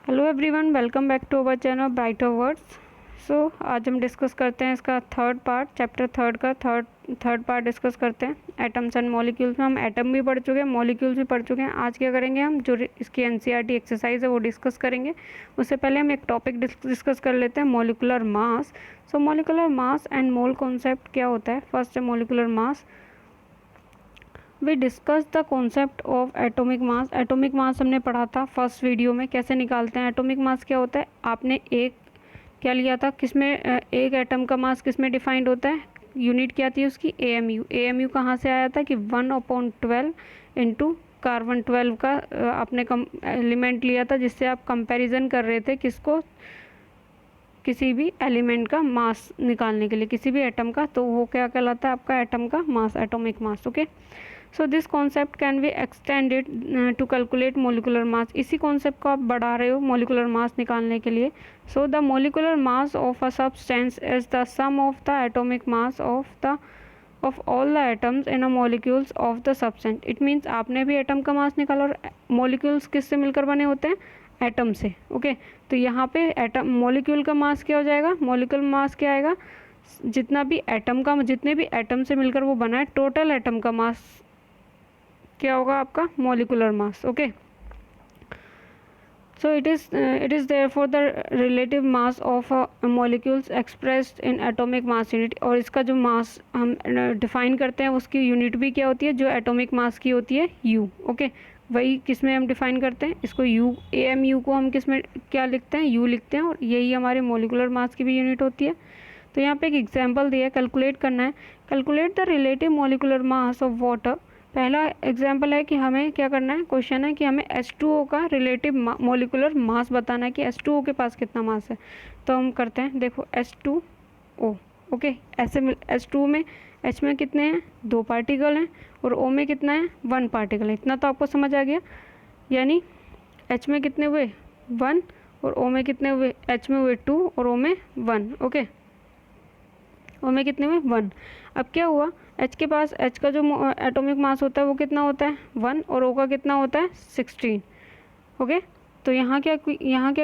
Hello everyone, welcome back to our channel Brighter Words. So आज हम discuss करते हैं इसका थर्ड पार्ट, चैप्टर थर्ड का थर्ड पार्ट डिस्कस करते हैं। एटम्स एंड मॉलिक्यूल्स में हम एटम भी पढ़ चुके हैं, मॉलिक्यूल्स भी पढ़ चुके हैं। आज क्या करेंगे, हम जो इसकी एनसीईआरटी एक्सरसाइज है वो डिस्कस करेंगे। उससे पहले हम एक टॉपिक डिस्कस कर लेते हैं, molecular mass. So molecular mass and mole concept क्या होता है। फर्स्ट है molecular mass. We discuss the concept of atomic mass. Atomic mass हमने पढ़ा था फर्स्ट वीडियो में, कैसे निकालते हैं। एटॉमिक मास क्या होता है, आपने एक क्या लिया था, किसमें एक एटम का मास किसमें डिफाइंड होता है, यूनिट क्या थी उसकी, एएमयू। एएमयू कहाँ से आया था कि 1/12 इंटू कार्बन 12 का आपने एलिमेंट लिया था, जिससे आप कंपैरिजन कर रहे थे किसको, किसी भी एलिमेंट का मास निकालने के लिए, किसी भी एटम का। तो वो क्या कहलाता है आपका एटम का mass, atomic mass. Okay, so this concept can be extended to calculate molecular mass. इसी कॉन्सेप्ट को आप बढ़ा रहे हो मोलिकुलर मास निकालने के लिए। So the molecular mass of a substance is the sum of the atomic mass of all the atoms in a molecules of the substance. It means आपने भी एटम का मास निकाला, और मॉलिक्यूल्स किससे मिलकर बने होते हैं, एटम से। ओके, तो यहाँ पे एटम मॉलिक्यूल का मास क्या हो जाएगा, मॉलिक्यूल मास क्या आएगा, जितना भी एटम का, जितने भी एटम से मिलकर वो बना है, टोटल एटम का मास क्या होगा आपका, molecular mass. Okay, so it is therefore the relative mass of molecules expressed in atomic mass unit. और इसका जो मास हम डिफाइन करते हैं उसकी यूनिट भी क्या होती है, जो एटॉमिक मास की होती है, यू। ओके, वही किस में हम डिफाइन करते हैं इसको, यू। एएमयू को हम किस में क्या लिखते हैं, यू लिखते हैं, और यही हमारे मॉलिकुलर मास की भी यूनिट होती है। तो यहाँ पे एक एग्जांपल दिया है, कैलकुलेट करना है। Calculate the relative molecular mass of water. पहला एग्जांपल है कि हमें क्या करना है, क्वेश्चन है कि हमें H2O का रिलेटिव मॉलिकुलर मास बताना है कि H2O के पास कितना मास है। तो हम करते हैं, देखो H2O। ओके, ऐसे H2O में H में कितने हैं, 2 पार्टिकल हैं, और O में कितना है, 1 पार्टिकल है। इतना तो आपको समझ आ गया। यानी H में कितने हुए, 1, और O में कितने हुए, H में हुए 2 और O में 1। ओके, O में कितने हुए, 1। अब क्या हुआ, H के पास, H का जो एटॉमिक मास होता है वो कितना होता है, 1, और O का कितना होता है, 16। ओके, तो यहाँ क्या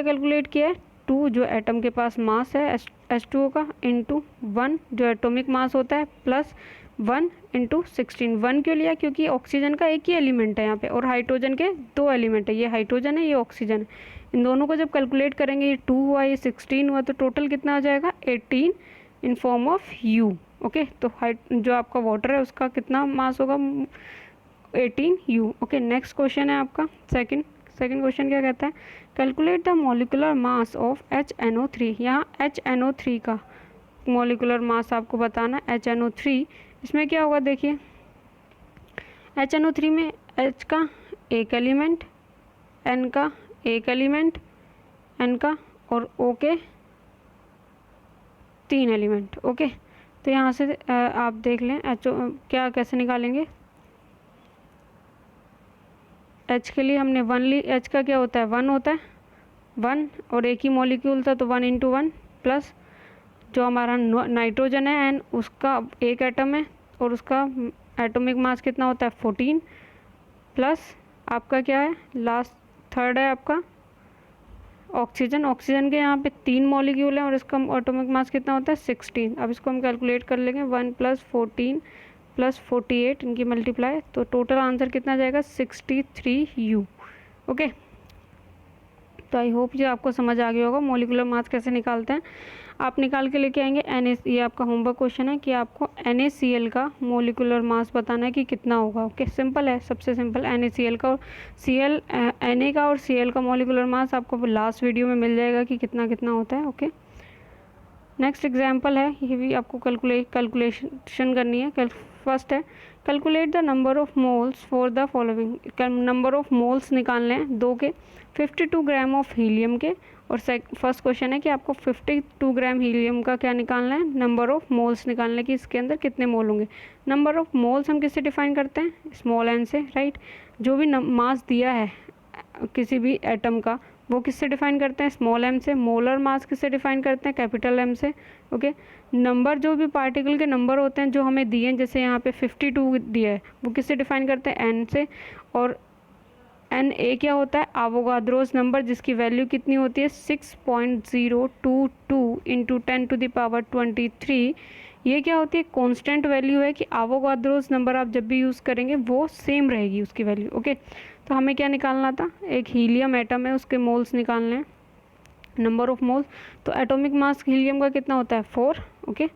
कैलकुलेट किया है, 2 जो एटम के पास मास है H2O का, इंटू 1 जो एटॉमिक मास होता है, प्लस 1 इंटू 16। 1 क्यों लिया, क्योंकि ऑक्सीजन का एक ही एलिमेंट है यहाँ पे, और हाइड्रोजन के 2 एलिमेंट है, ये हाइड्रोजन है, ये ऑक्सीजन है। इन दोनों को जब कैलकुलेट करेंगे, ये 2 हुआ, ये 16 हुआ, तो टोटल कितना आ जाएगा, 18 in form of you. Okay, तो जो आपका वाटर है उसका कितना मास होगा, 18 यू। ओके, नेक्स्ट क्वेश्चन है आपका सेकंड क्वेश्चन क्या कहता है, calculate the molecular mass of HNO3। यहाँ HNO3 का मॉलिकुलर मास आपको बताना है, HNO3। इसमें क्या होगा, देखिए HNO3 में H का एक एलिमेंट, N का एक एलिमेंट, N का, और O के 3 एलिमेंट। ओके, तो यहाँ से आप देख लें क्या कैसे निकालेंगे। H के लिए हमने 1 ली, H का क्या होता है, 1 होता है, 1, और एक ही मॉलिक्यूल था तो 1 इंटू 1, प्लस जो हमारा नाइट्रोजन है एंड उसका एक एटम है, और उसका एटॉमिक मास कितना होता है, 14, प्लस आपका क्या है, लास्ट थर्ड है आपका ऑक्सीजन। ऑक्सीजन के यहाँ पे 3 मॉलिक्यूल हैं, और इसका एटॉमिक मास कितना होता है, 16। अब इसको हम कैलकुलेट कर लेंगे, 1 + 14 + 48, इनकी मल्टीप्लाई, तो टोटल आंसर कितना जाएगा, 63 यू। ओके, तो आई होप ये आपको समझ आ गया होगा मॉलिकुलर मास कैसे निकालते हैं। आप निकाल के लेके आएंगे ये आपका होमवर्क क्वेश्चन है कि आपको NaCl का मॉलिकुलर मास बताना है कि कितना होगा। ओके, सिंपल है, सबसे सिंपल NaCl का, और Na का और Cl का मॉलिकुलर मास आपको लास्ट वीडियो में मिल जाएगा कि कितना कितना होता है। ओके, नेक्स्ट एग्जाम्पल है, ये भी आपको कैलकुलेशन करनी है। फर्स्ट है, calculate the number of moles for the following. Number of moles निकालने हैं 2 के, 52 ग्राम ऑफ हीलियम के। और फर्स्ट क्वेश्चन है कि आपको 52 ग्राम हीलियम का क्या निकालना है, नंबर ऑफ मोल्स निकालना है कि इसके अंदर कितने मोल होंगे। नंबर ऑफ मोल्स हम किससे डिफाइन करते हैं, स्मॉल n से, राइट। जो भी मास दिया है किसी भी एटम का, वो किससे डिफाइन करते हैं, स्मॉल m से। मोलर मास किससे डिफाइन करते हैं, कैपिटल M से। ओके, नंबर जो भी पार्टिकल के नंबर होते हैं जो हमें दिए हैं, जैसे यहाँ पे 52 दिया है, वो किससे डिफाइन करते हैं, n से। और एन ए क्या होता है, एवोगाड्रोस नंबर, जिसकी वैल्यू कितनी होती है 6.022 इंटू 10⁻23। ये क्या होती है, कांस्टेंट वैल्यू है कि एवोगाड्रोस नंबर आप जब भी यूज़ करेंगे वो सेम रहेगी उसकी वैल्यू। ओके, तो हमें क्या निकालना था, एक हीलियम एटम है उसके मोल्स निकालने हैं, नंबर ऑफ मोल्स। तो एटॉमिक मास हीलियम का कितना होता है 4। ओके,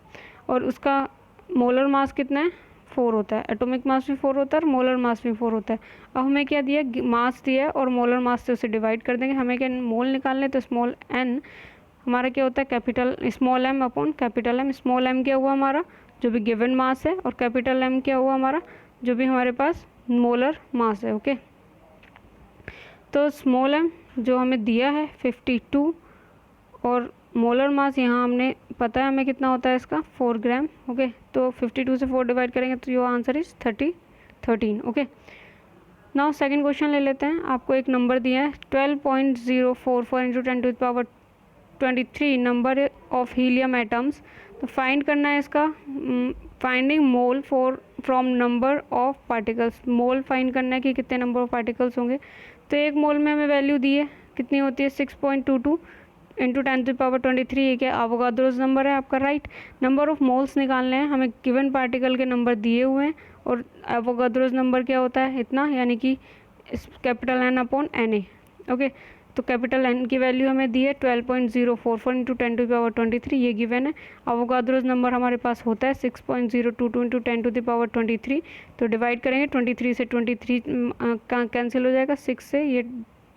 और उसका मोलर मास कितना है 4 होता है। एटॉमिक मास भी 4 होता है और मोलर मास भी 4 होता है। अब हमें क्या दिया, मास दिया है और मोलर मास से उसे डिवाइड कर देंगे। हमें क्या मोल निकालने, तो स्मॉल एन हमारा क्या होता है capital small M upon capital M. Small M क्या हुआ हमारा, जो भी गिवन मास है, और कैपिटल एम क्या हुआ हमारा, जो भी हमारे पास मोलर मास है। ओके, तो स्मॉल एम जो हमें दिया है 52 और मोलर मास यहाँ हमने पता है हमें कितना होता है इसका 4 ग्राम। ओके, तो 52 से 4 डिवाइड करेंगे तो your answer is 13। Okay, now second question ले लेते हैं। आपको एक नंबर दिया है 12.044 into 10⁻23 number of helium atoms. तो फाइंड करना है इसका finding mole from number of particles. Mole find करना है कि कितने नंबर ऑफ पार्टिकल्स होंगे। तो एक मोल में हमें वैल्यू दी है कितनी होती है 6.22 इंटू 10⁻23। ये क्या एवोगाड्रोस नंबर है आपका, राइट। नंबर ऑफ मोल्स निकालने हैं, हमें गिवन पार्टिकल के नंबर दिए हुए हैं और एवोगाड्रोस नंबर क्या होता है इतना, यानी कि capital N upon N A. Okay, तो कैपिटल एन की वैल्यू हमें दी है 12.044 इंटू 10⁻23, ये गिवन है। एवोगाड्रोस नंबर हमारे पास होता है 6.022 इंटू 10⁻23। तो डिवाइड करेंगे 23 से 23 कैंसिल हो जाएगा, 6 से ये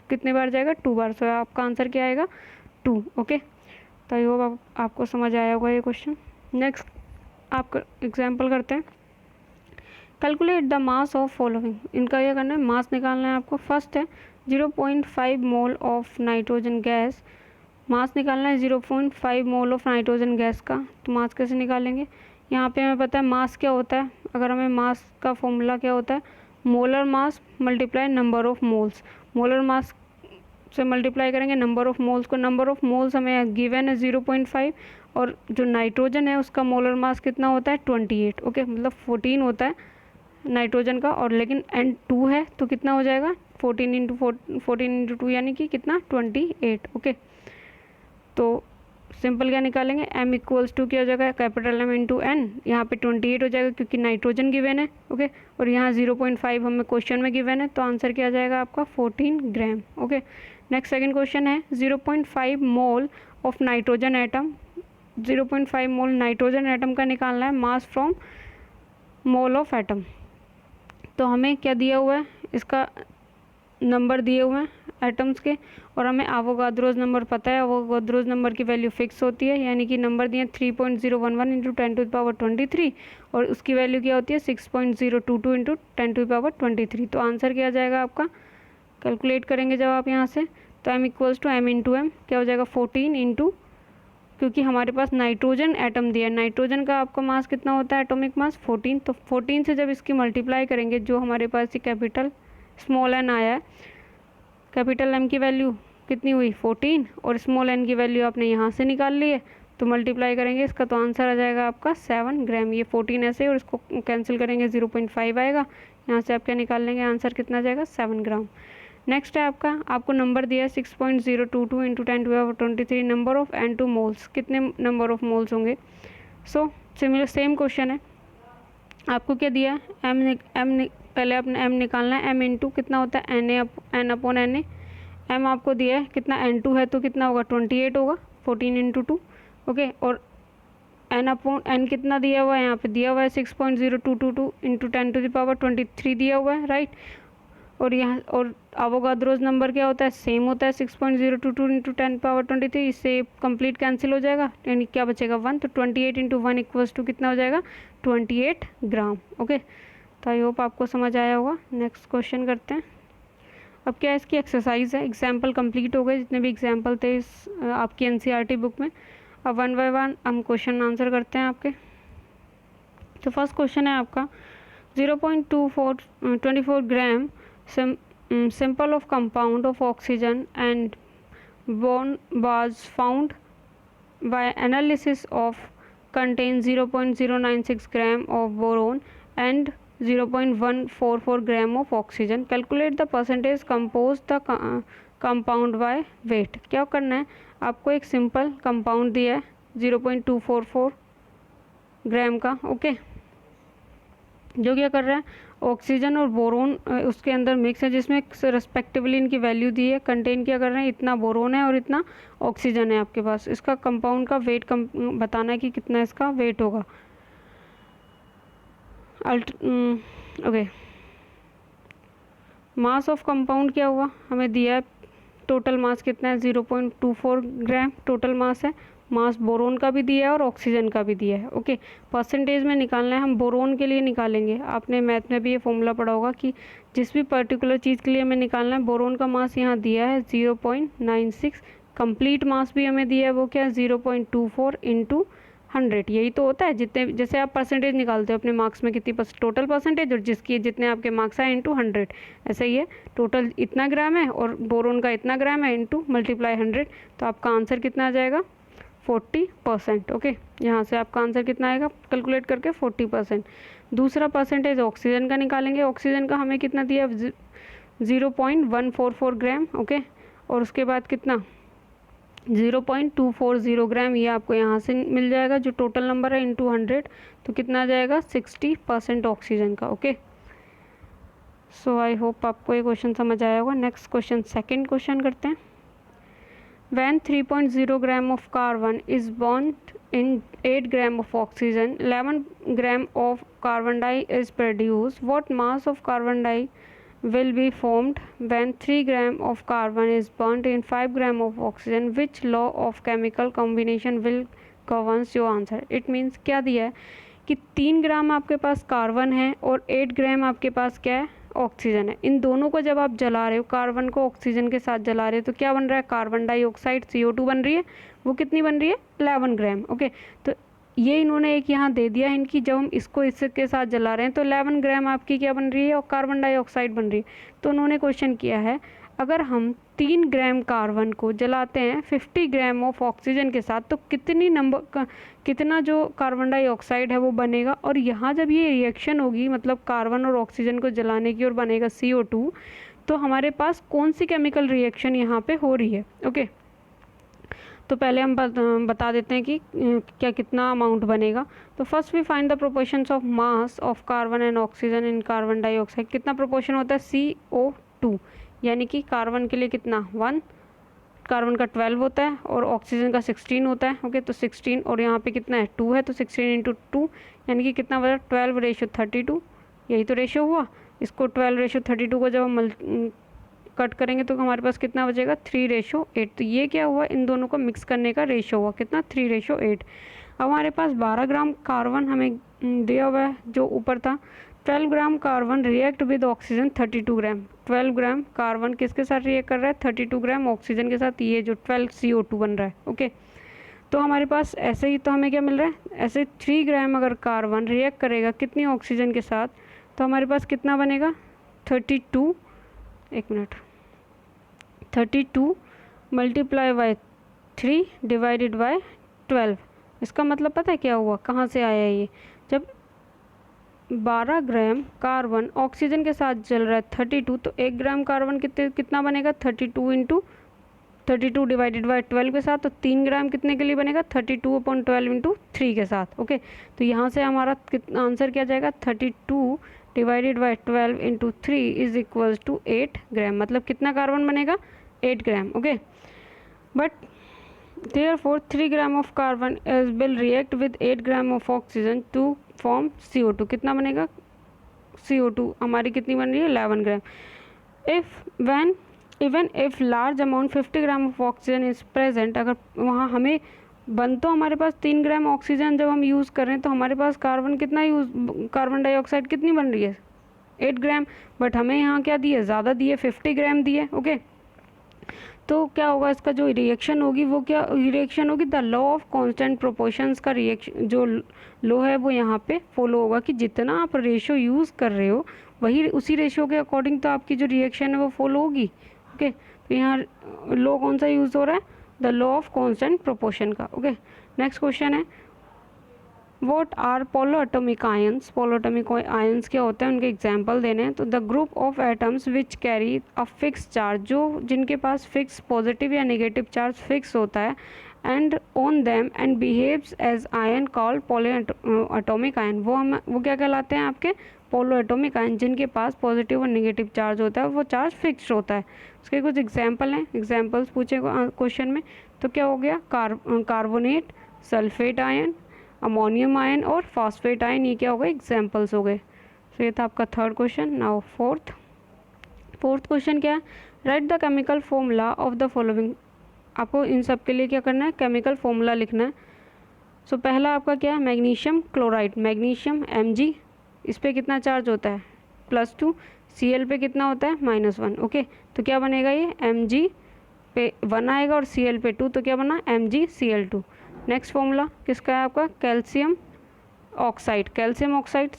कितने बार जाएगा 2 बार। सो आपका आंसर क्या आएगा 2। ओके, तो आई होप आपको समझ आया होगा ये क्वेश्चन। नेक्स्ट आप एग्जाम्पल करते हैं। Calculate the mass of following. इनका क्या करना है, मास निकालना है आपको। फर्स्ट है 0.5 मोल ऑफ नाइट्रोजन गैस। मास निकालना है 0.5 मोल ऑफ नाइट्रोजन गैस का। तो मास कैसे निकालेंगे, यहाँ पे हमें पता है मास क्या होता है। अगर हमें मास का फॉर्मूला क्या होता है, molar mass multiply number of moles. Molar mass से मल्टीप्लाई करेंगे नंबर ऑफ मोल्स को। नंबर ऑफ मोल्स हमें गिवन है 0.5 और जो नाइट्रोजन है उसका मोलर मास कितना होता है 28। ओके, मतलब 14 होता है नाइट्रोजन का, और लेकिन N2 है तो कितना हो जाएगा 14 इंटू 2 यानी कि कितना 28। ओके, तो सिंपल क्या निकालेंगे, m इक्वल्स टू क्या हो जाएगा कैपिटल M इंटू एन। यहाँ पे 28 हो जाएगा क्योंकि नाइट्रोजन गिवन है। ओके, और यहाँ 0.5 हमें क्वेश्चन में गिवन है, तो आंसर क्या आ जाएगा आपका 14 ग्राम। ओके, नेक्स्ट सेकंड क्वेश्चन है 0.5 mole of nitrogen atom. 0.5 mole nitrogen atom का निकालना है mass from mole of atom. तो हमें क्या दिया हुआ है, इसका नंबर दिए हुए हैं एटम्स के, और हमें एवोगाड्रोस नंबर पता है। एवोगाड्रोस नंबर की वैल्यू फिक्स होती है, यानी कि नंबर दिए 3.011 इंटू 10⁻23 और उसकी वैल्यू क्या होती है 6.022 इंटू 10⁻23। तो आंसर क्या आ जाएगा आपका, कैलकुलेट करेंगे जब आप यहाँ से, तो m equals to m into M क्या हो जाएगा 14 इंटू, क्योंकि हमारे पास नाइट्रोजन एटम दिया है। नाइट्रोजन का आपका मास कितना होता है एटॉमिक मास 14। तो 14 से जब इसकी मल्टीप्लाई करेंगे, जो हमारे पास ये कैपिटल स्मॉल एन आया है, कैपिटल एम की वैल्यू कितनी हुई 14 और स्मॉल एन की वैल्यू आपने यहाँ से निकाल ली है, तो मल्टीप्लाई करेंगे इसका तो आंसर आ जाएगा आपका 7 ग्राम। ये 14 ऐसे और इसको कैंसिल करेंगे 0.5 आएगा, यहाँ से आप क्या निकाल लेंगे आंसर कितना आ जाएगा 7 ग्राम। नेक्स्ट है आपको नंबर दिया है 6.022 into 10⁻23 number of N2 moles. कितने नंबर ऑफ मोल्स होंगे। सो सिमिलर सेम क्वेश्चन है, आपको क्या दिया है पहले अपने m निकालना है। m इंटू कितना होता है n upon N A. m आपको दिया है कितना N2 है तो कितना होगा 28 होगा 14 इंटू 2। ओके, और n अपॉन n कितना दिया हुआ है, यहाँ पे दिया हुआ है 6.0222 इंटू 10⁻23 दिया हुआ है, राइट। और यहाँ और एवोगाड्रोस नंबर क्या होता है, सेम होता है 6.022 इंटू 10⁻23। इससे कंप्लीट कैंसिल हो जाएगा, यानी क्या बचेगा 1। तो 28 इंटू 1 इक्वल्स टू कितना हो जाएगा 28 ग्राम। ओके, तो आई होप आपको समझ आया होगा। नेक्स्ट क्वेश्चन करते हैं। अब क्या इसकी एक्सरसाइज है, एग्जाम्पल कंप्लीट हो गए जितने भी एग्जाम्पल थे इस आपकी NCERT बुक में। अब 1 बाय 1 हम क्वेश्चन आंसर करते हैं आपके। तो फर्स्ट क्वेश्चन है आपका 0.24 ग्राम sample of compound of oxygen and boron was found by analysis of contains 0.096 gram of boron and 0.144 gram of oxygen. Calculate the percentage compose the compound by weight. क्या करना है आपको, एक सिंपल कंपाउंड दिया है 0.244 ग्राम का, ओके, जो क्या कर रहा है ऑक्सीजन और बोरोन उसके अंदर मिक्स है, जिसमें रेस्पेक्टिवली इनकी वैल्यू दी है। कंटेन क्या कर रहे हैं, इतना बोरोन है और इतना ऑक्सीजन है आपके पास। इसका कंपाउंड का वेट बताना है कि कितना इसका वेट होगा। ओके, मास ऑफ कंपाउंड क्या हुआ हमें दिया है, टोटल मास कितना है 0.24 ग्राम टोटल मास है। मास बोरोन का भी दिया है और ऑक्सीजन का भी दिया है, ओके। परसेंटेज में निकालना है, हम बोरोन के लिए निकालेंगे। आपने मैथ में भी ये फॉर्मूला पढ़ा होगा कि जिस भी पर्टिकुलर चीज़ के लिए हमें निकालना है, बोरोन का मास यहाँ दिया है 0.96, कंप्लीट मास भी हमें दिया है वो क्या है 0.24 इंटू 100। यही तो होता है, जितने जैसे आप परसेंटेज निकालते हो अपने मार्क्स में कितनी टोटल परसेंटेज और जिसकी जितने आपके मार्क्स आए इंटू 100, ऐसा ही है। टोटल इतना ग्राम है और बोरोन का इतना ग्राम है इंटू मल्टीप्लाई 100, तो आपका आंसर कितना आ जाएगा 40%, ओके। यहाँ से आपका आंसर कितना आएगा कैलकुलेट करके 40%। दूसरा परसेंटेज ऑक्सीजन का निकालेंगे। ऑक्सीजन का हमें कितना दिया 0.144 ग्राम, ओके, और उसके बाद कितना 0.240 ग्राम, ये आपको यहाँ से मिल जाएगा जो टोटल नंबर है इंटू 100, तो कितना आ जाएगा 60% ऑक्सीजन का, ओके। सो आई होप आपको ये क्वेश्चन समझ आया होगा। नेक्स्ट क्वेश्चन, सेकंड क्वेश्चन करते हैं। When 3.0 gram of carbon is burned in 8 gram of oxygen, 11 gram of carbon dioxide is produced. What mass of carbon dioxide will be formed when 3 gram of carbon is burnt in 5 gram of oxygen? Which law of chemical combination will governs your answer? It means क्या दिया है कि 3 ग्राम आपके पास carbon है और 8 ग्राम आपके पास क्या है ऑक्सीजन है। इन दोनों को जब आप जला रहे हो, कार्बन को ऑक्सीजन के साथ जला रहे हो, तो क्या बन रहा है कार्बन डाइऑक्साइड CO2 बन रही है। वो कितनी बन रही है 11 ग्राम, ओके। तो ये इन्होंने एक यहाँ दे दिया इनकी, जब हम इसको इसके साथ जला रहे हैं तो 11 ग्राम आपकी क्या बन रही है और कार्बन डाइऑक्साइड बन रही है। तो उन्होंने क्वेश्चन किया है अगर हम 3 ग्राम कार्बन को जलाते हैं 50 ग्राम ऑफ ऑक्सीजन के साथ, तो कितना जो कार्बन डाइऑक्साइड है वो बनेगा। और यहाँ जब ये रिएक्शन होगी, मतलब कार्बन और ऑक्सीजन को जलाने की और बनेगा CO2, तो हमारे पास कौन सी केमिकल रिएक्शन यहाँ पे हो रही है, ओके। तो पहले हम बता देते हैं कि क्या कितना अमाउंट बनेगा। तो first we find the proportions of mass of carbon and oxygen in carbon dioxide. कितना प्रोपोर्शन होता है CO2, यानी कि कार्बन के लिए कितना 1, कार्बन का 12 होता है और ऑक्सीजन का 16 होता है, ओके। तो 16 और यहाँ पे कितना है 2 है, तो 16 इंटू 2 यानी कि कितना बचा 12:32, यही तो रेशो हुआ। इसको 12:32 को जब हम कट करेंगे तो हमारे पास कितना बचेगा 3:8। तो ये क्या हुआ, इन दोनों को मिक्स करने का रेशो हुआ कितना 3:8। अब हमारे पास 12 ग्राम कार्बन हमें दिया हुआ है जो ऊपर था। 12 gram carbon react with oxygen 32 gram. 12 gram carbon किसके साथ रिएक्ट कर रहा है 32 ग्राम ऑक्सीजन के साथ, ये जो 12 CO2 बन रहा है, ओके। तो हमारे पास ऐसे ही तो हमें क्या मिल रहा है, ऐसे 3 ग्राम अगर कार्बन रिएक्ट करेगा कितनी ऑक्सीजन के साथ, तो हमारे पास कितना बनेगा 32, एक minute, 32 multiply by 3 divided by 12। इसका मतलब पता है क्या हुआ, कहाँ से आया ये, जब 12 ग्राम कार्बन ऑक्सीजन के साथ जल रहा है 32, तो 1 ग्राम कार्बन कितना बनेगा 32 इंटू 32 डिवाइडेड बाय 12 के साथ, तो 3 ग्राम कितने के लिए बनेगा 32/12 इंटू 3 के साथ, ओके। तो यहाँ से हमारा आंसर क्या जाएगा 32 divided by 12 into 3 is equals to 8 gram. मतलब कितना कार्बन बनेगा 8 gram, okay. But therefore 3 gram of carbon will react with 8 gram of oxygen to form CO2। कितना बनेगा CO2 हमारी कितनी बन रही है 11 gram. Even if large amount 50 gram of oxygen is present, अगर वहाँ हमें बन तो हमारे पास 3 ग्राम ऑक्सीजन जब हम यूज़ कर रहे हैं, तो हमारे पास कार्बन डाइऑक्साइड कितनी बन रही है 8 ग्राम, बट हमें यहाँ क्या दिए ज़्यादा दिए 50 ग्राम दिए, ओके। तो क्या होगा, इसका जो रिएक्शन होगी वो क्या रिएक्शन होगी, the law of constant proportions का रिएक्शन जो लॉ है वो यहाँ पे फॉलो होगा कि जितना आप रेशो यूज़ कर रहे हो वही उसी रेशो के अकॉर्डिंग तो आपकी जो रिएक्शन है वो फॉलो होगी, ओके। तो यहाँ लॉ कौन सा यूज़ हो रहा है, the law of constant proportion का, ओके। नेक्स्ट क्वेश्चन है what are polyatomic ions, polyatomic ions क्या होते हैं, उनके एग्जाम्पल देने हैं। तो the group of atoms which carry a fix charge, जो जिनके पास फिक्स पॉजिटिव या नेगेटिव चार्ज फिक्स होता है, and on them and behaves as ion called polyatomic ion, वो क्या कहलाते हैं आपके पोलो एटोमिक आयन, जिनके पास पॉजिटिव और नेगेटिव चार्ज होता है, वो चार्ज फिक्स्ड होता है। उसके कुछ एग्जाम्पल हैं, एग्जाम्पल्स पूछे क्वेश्चन में। तो क्या हो गया, carbonate, sulphate ion, ammonium ion और फॉस्फेट आयन, ये क्या हो गए, एग्जाम्पल्स हो गए। तो ये था आपका third question. Now fourth question क्या है, right the chemical formula of the following. आपको इन सब के लिए क्या करना है, केमिकल फॉर्मूला लिखना है। सो पहला आपका क्या है, मैग्नीशियम क्लोराइड, मैग्नीशियम Mg, इस पर कितना चार्ज होता है +2, Cl पे कितना होता है -1। ओके, तो क्या बनेगा, ये Mg पे 1 आएगा और Cl पे 2, तो क्या बना MgCl2। नेक्स्ट फॉर्मूला किसका है आपका, calcium oxide, calcium oxide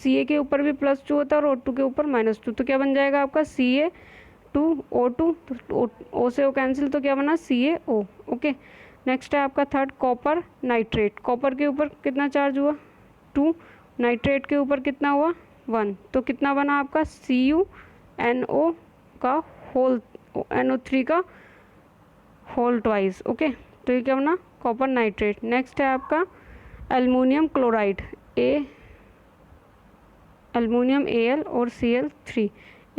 Ca के ऊपर भी +2 होता है और O2 के ऊपर -2, तो क्या बन जाएगा आपका Ca2O2, तो O से O कैंसिल, तो क्या बना CaO। ओके, नेक्स्ट है आपका थर्ड, कॉपर नाइट्रेट, कॉपर के ऊपर कितना चार्ज हुआ 2, नाइट्रेट के ऊपर कितना हुआ 1, तो कितना बना आपका CuNO का होल, NO3 का होल ट्वाइस। ओके, तो ये क्या बना, कॉपर नाइट्रेट। नेक्स्ट है आपका एल्युमिनियम क्लोराइड, एल्युमिनियम Al और Cl3,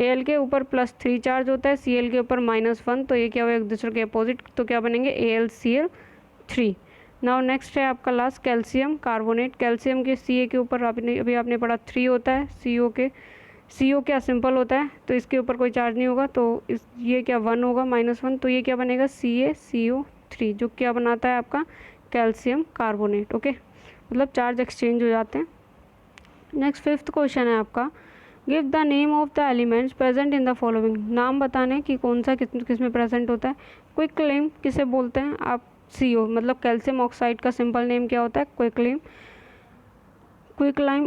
Al के ऊपर +3 चार्ज होता है, Cl के ऊपर -1, तो ये क्या हुआ, एक दूसरे के अपोजिट, तो क्या बनेंगे AlCl3। नाउ नेक्स्ट है आपका लास्ट, कैल्शियम कार्बोनेट, कैल्शियम के Ca के ऊपर अभी आपने पढ़ा 3 होता है, CO क्या सिंपल होता है, तो इसके ऊपर कोई चार्ज नहीं होगा, तो ये क्या 1 होगा -1, तो ये क्या बनेगा CaCO3, जो क्या बनाता है आपका कैल्शियम कार्बोनेट। ओके, मतलब चार्ज एक्सचेंज हो जाते हैं। नेक्स्ट फिफ्थ क्वेश्चन है आपका, give the name of the elements present in the following, नाम बताने कि कौन सा किस में प्रेजेंट होता है। क्विकलाइम किसे बोलते हैं आप, CO, मतलब कैल्शियम ऑक्साइड का सिंपल नेम क्या होता है, क्विकलाइम।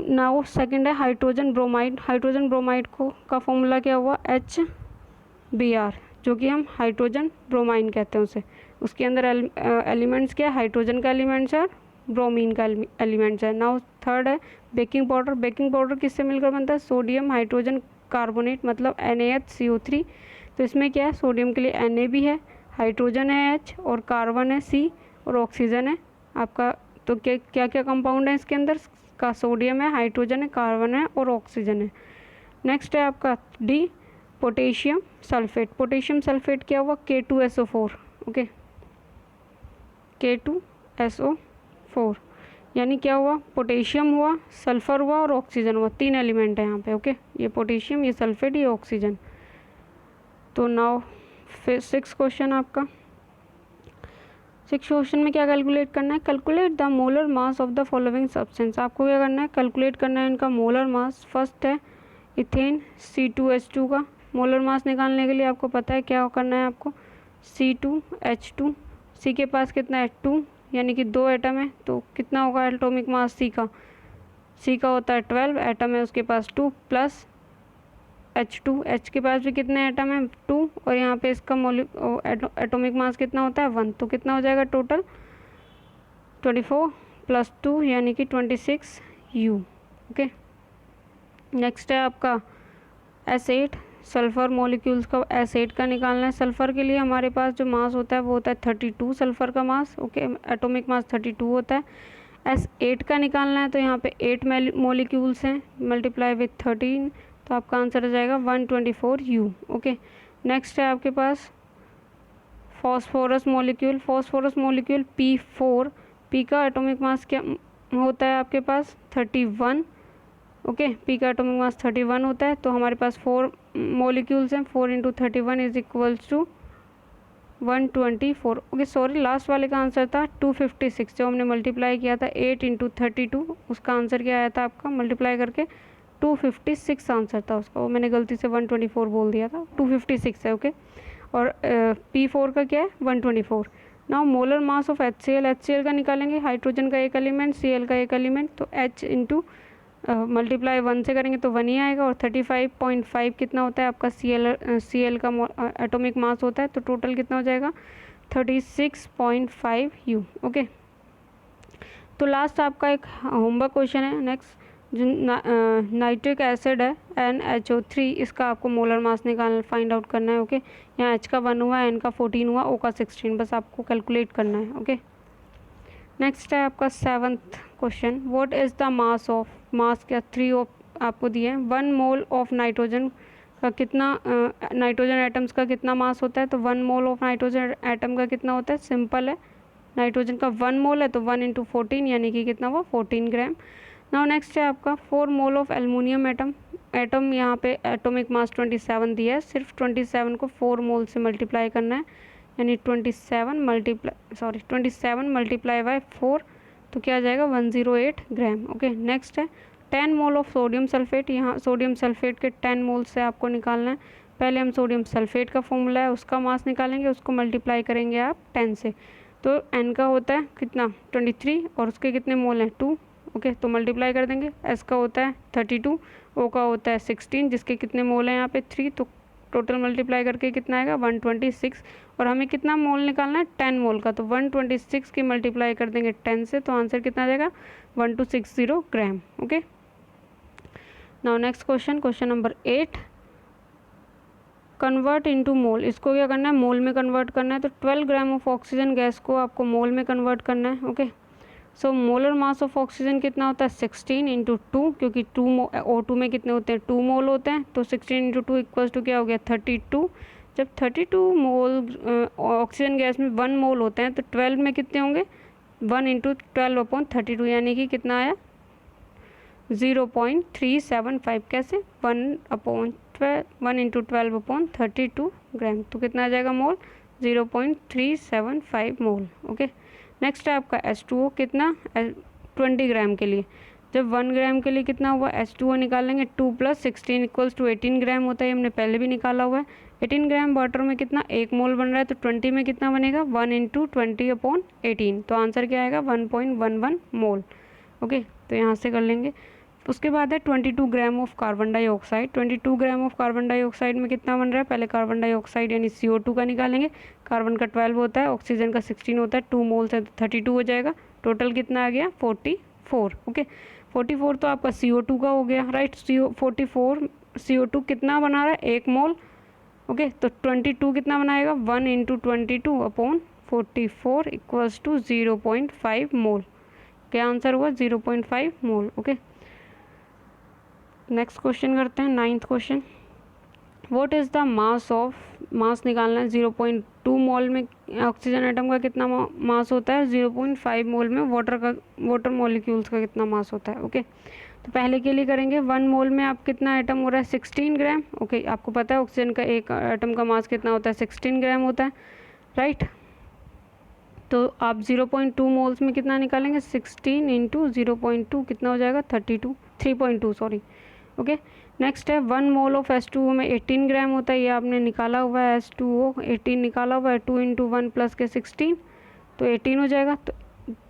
नाउ सेकंड है हाइड्रोजन ब्रोमाइड, हाइड्रोजन ब्रोमाइड का फॉर्मूला क्या हुआ HBr, जो कि हम हाइड्रोजन ब्रोमाइन कहते हैं उसे। उसके अंदर एलिमेंट्स क्या है, हाइड्रोजन का एलिमेंट्स है, ब्रोमीन का एलिमेंट्स है। नाउ थर्ड है बेकिंग पाउडर, बेकिंग पाउडर किससे मिलकर बनता है, सोडियम हाइड्रोजन कार्बोनेट, मतलब NaHCO3, तो इसमें क्या है, सोडियम के लिए Na भी है, हाइड्रोजन है H और कार्बन है C और ऑक्सीजन है आपका। तो क्या क्या कंपाउंड है इसके अंदर का, सोडियम है, हाइड्रोजन है, कार्बन है और ऑक्सीजन है। नेक्स्ट है आपका D, potassium sulphate, potassium sulphate क्या हुआ K2SO4। ओके, K2SO4, यानी क्या हुआ, पोटेशियम हुआ, सल्फर हुआ और ऑक्सीजन हुआ, 3 एलिमेंट है यहाँ पे। ओके, ये पोटेशियम, ये सल्फेट, ये ऑक्सीजन। तो नाउ फिर 6 क्वेश्चन आपका, 6 क्वेश्चन में क्या कैलकुलेट करना है, calculate the molar mass of the following substance. आपको क्या करना है, कैलकुलेट करना है इनका मोलर मास। फर्स्ट है इथेन C2H2 का मोलर मास निकालने के लिए आपको पता है क्या करना है, आपको C2H2, C के पास कितना है 2, यानी कि 2 एटम है, तो कितना होगा एटॉमिक मास C का, C का होता है 12, एटम है उसके पास 2 प्लस H2, H के पास भी कितने एटम है 2, और यहाँ पे इसका एटॉमिक मास कितना होता है 1, तो कितना हो जाएगा टोटल 24 + 2 यानी कि 26U। ओके, नेक्स्ट है आपका S8, सल्फ़र मॉलिक्यूल्स का S8 का निकालना है। सल्फ़र के लिए हमारे पास जो मास होता है वो होता है 32, सल्फ़र का मास। ओके, एटॉमिक मास 32 होता है। S8 का निकालना है, तो यहाँ पे 8 मॉलिक्यूल्स हैं, मल्टीप्लाई विथ 13, तो आपका आंसर हो जाएगा 124U। ओके, नेक्स्ट है आपके पास phosphorus molecule, phosphorus molecule P4, P का एटॉमिक मास क्या होता है आपके पास 31। ओके, P का एटॉमिक मास 31 होता है, तो हमारे पास 4 मॉलिक्यूल्स हैं, 4 × 31 = 124। ओके सॉरी, लास्ट वाले का आंसर था 256, जो हमने मल्टीप्लाई किया था 8 × 32, उसका आंसर क्या आया था आपका, मल्टीप्लाई करके 256 आंसर था उसका, वो मैंने गलती से 124 बोल दिया था, 256 है। ओके, और P4 का क्या है 124। Now molar mass of HCl, HCl का निकालेंगे, हाइड्रोजन का एक एलिमेंट, Cl का एक एलिमेंट, तो H इंटू मल्टीप्लाई 1 से करेंगे तो 1 ही आएगा, और 35.5 कितना होता है आपका Cl का एटॉमिक मास होता है, तो टोटल कितना हो जाएगा 36.5U। ओके, तो लास्ट आपका एक होमवर्क क्वेश्चन है नेक्स्ट, जो नाइट्रिक एसिड है NaHO3, इसका आपको मोलर मास निकालना फाइंड आउट करना है। ओके, यहाँ H का 1 हुआ, N का 14 हुआ, O का 16, बस आपको कैलकुलेट करना है। ओके, नेक्स्ट है आपका 7th question, what is the mass of, mass क्या 3 ऑफ आपको दिए हैं। 1 मोल ऑफ नाइट्रोजन का कितना, नाइट्रोजन एटम्स का कितना मास होता है, तो 1 मोल ऑफ नाइट्रोजन एटम का कितना होता है, सिंपल है, नाइट्रोजन का 1 मोल है तो 1 इंटू 14 यानी कि कितना हुआ 14 ग्राम। नाउ नेक्स्ट है आपका 4 मोल ऑफ एल्युमिनियम एटम यहाँ पे एटॉमिक मास 27 दिया है, सिर्फ 27 को 4 मोल से मल्टीप्लाई करना है, यानी 27 मल्टीप्लाई बाय 4, तो क्या आ जाएगा 108 ग्राम। ओके, नेक्स्ट है 10 मोल ऑफ सोडियम सल्फेट, यहाँ सोडियम सल्फेट के 10 मोल से आपको निकालना है। पहले हम सोडियम सल्फेट का फॉर्मूला है उसका मास निकालेंगे, उसको मल्टीप्लाई करेंगे आप 10 से, तो N का होता है कितना 23 और उसके कितने मोल हैं 2। ओके, तो मल्टीप्लाई कर देंगे। S का होता है 32, O का होता है 16 जिसके कितने मोल हैं यहाँ पे 3, तो टोटल मल्टीप्लाई करके कितना आएगा 126, और हमें कितना मोल निकालना है 10 मोल का, तो 126 की मल्टीप्लाई कर देंगे 10 से, तो आंसर कितना आ जाएगा 1260 gram. Okay, now next question number 8, convert into mole, इसको क्या करना है मोल में कन्वर्ट करना है, तो 12 ग्राम ऑफ ऑक्सीजन गैस को आपको मोल में कन्वर्ट करना है। Okay, so molar mass of oxygen कितना होता है 16 इंटू 2, क्योंकि O2 में कितने होते हैं 2 मोल होते हैं, तो 16 इंटू 2 इक्वल्स टू क्या हो गया 32। जब 32 मोल ऑक्सीजन गैस में 1 मोल होते हैं तो 12 में कितने होंगे 1 इंटू 12 अपॉन 32, यानी कि कितना आया 0.375, कैसे 1 इंटू 12 अपॉन 32 ग्राम, तो कितना आ जाएगा मोल 0.375 मोल। ओके, नेक्स्ट है आपका H2O, कितना 20 ग्राम के लिए, जब 1 ग्राम के लिए कितना हुआ H2O निकालेंगे, 2 + 16 इक्वल्स टू 18 ग्राम होता है, हमने पहले भी निकाला हुआ है। 18 ग्राम वाटर में कितना 1 मोल बन रहा है, तो 20 में कितना बनेगा 1 इंटू 20 अपॉन 18, तो आंसर क्या आएगा 1.11 मोल। ओके, तो यहाँ से कर लेंगे। उसके बाद है 22 ग्राम of carbon dioxide, 22 gram of carbon dioxide में कितना बन रहा है, पहले कार्बन डाइऑक्साइड यानी CO2 का निकालेंगे, कार्बन का 12 होता है, ऑक्सीजन का 16 होता है, 2 मोल से 32 हो जाएगा, टोटल कितना आ गया 44। ओके, 44 तो आपका CO2 का हो गया, राइट, 44 CO2 कितना बना रहा है 1 मोल। ओके, तो 22 कितना बनाएगा 1 इंटू 22 अपॉन 44 इक्वल्स टू 0.5 मोल, क्या आंसर हुआ 0.5 मोल। ओके, नेक्स्ट क्वेश्चन करते हैं 9th question, what is the mass of, mass निकालना है 0.2 मोल में ऑक्सीजन एटम का कितना मास होता है, 0.5 मोल में वाटर मॉलिक्यूल्स का कितना मास होता है। ओके, तो पहले के लिए करेंगे 1 मोल में आप कितना एटम हो रहा है 16 ग्राम। ओके, आपको पता है ऑक्सीजन का एक एटम का मास कितना होता है 16 ग्राम होता है, राइट, तो आप 0.2 मोल्स में कितना निकालेंगे 16 इंटू 0.2 कितना हो जाएगा 3.2 सॉरी। ओके, नेक्स्ट है 1 मोल ऑफ H2O में 18 ग्राम होता है, ये आपने निकाला हुआ है H2O 18 निकाला हुआ है, 2 इंटू 1 प्लस के 16 तो 18 हो जाएगा,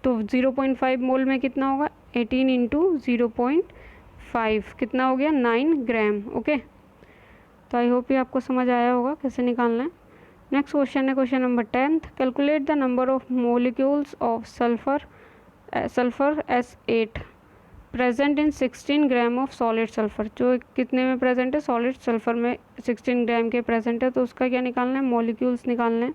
तो 0.5 मोल में कितना होगा 18 इंटू 0.5 कितना हो गया 9 ग्राम। ओके, तो आई होप ये आपको समझ आया होगा कैसे निकालना है। नेक्स्ट क्वेश्चन है question number 10, calculate the number of molecules of sulphur S8 present in 16 gram of solid sulphur, जो कितने में प्रेजेंट है सॉलिड सल्फर में 16 ग्राम के प्रेजेंट है, तो उसका क्या निकालना है मॉलिक्यूल्स निकालना है।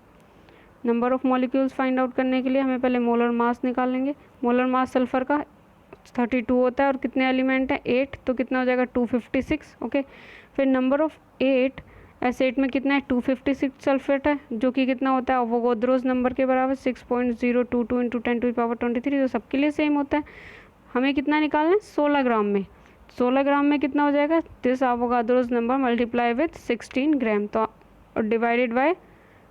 Number of molecules find out करने के लिए हमें पहले मोलर मास निकालेंगे, मोलर मास सल्फर का 32 होता है और कितने एलिमेंट है 8, तो कितना हो जाएगा 256। ओके, फिर नंबर ऑफ 8 S8 में कितना है 256 सल्फेट है, जो कि कितना होता है अवोगाद्रोस नंबर के बराबर 6.022 इंटू 10⁻23, जो सबके लिए सेम होता है। हमें कितना निकालना है 16 ग्राम में, 16 ग्राम में कितना हो जाएगा दिस अवोगाद्रोस नंबर मल्टीप्लाई विथ 16 ग्राम, तो डिवाइडेड बाय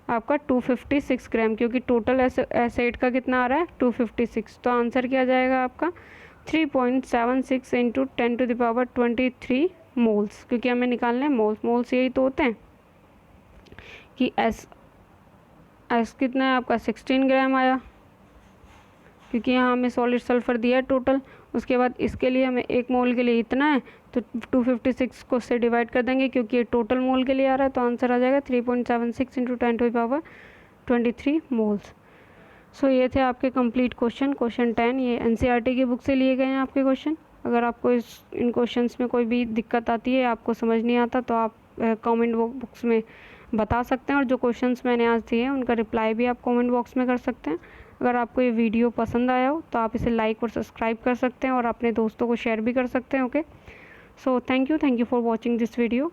आपका 256 ग्राम, क्योंकि टोटल S8 का कितना आ रहा है 256, तो आंसर क्या जाएगा आपका 3.76 इंटू 10⁻23 मोल्स, क्योंकि हमें निकालना है मोल्स यही तो होते हैं कि S कितना है आपका 16 ग्राम आया, क्योंकि यहाँ हमें सॉलिड सल्फर दिया है टोटल, उसके बाद इसके लिए हमें 1 मोल के लिए इतना है, तो 256 को से डिवाइड कर देंगे क्योंकि ये टोटल मोल के लिए आ रहा है, तो आंसर आ जाएगा 3.76 इंटू 10⁻23 मोल्स। सो ये थे आपके कंप्लीट क्वेश्चन 10। ये एनसीईआरटी की बुक से लिए गए हैं आपके क्वेश्चन। अगर आपको इन क्वेश्चंस में कोई भी दिक्कत आती है, आपको समझ नहीं आता, तो आप कमेंट बॉक्स में बता सकते हैं, और जो क्वेश्चंस मैंने आज दिए हैं उनका रिप्लाई भी आप कमेंट बॉक्स में कर सकते हैं। अगर आपको ये वीडियो पसंद आया हो तो आप इसे लाइक और सब्सक्राइब कर सकते हैं, और अपने दोस्तों को शेयर भी कर सकते हैं। Okay, so thank you for watching this video.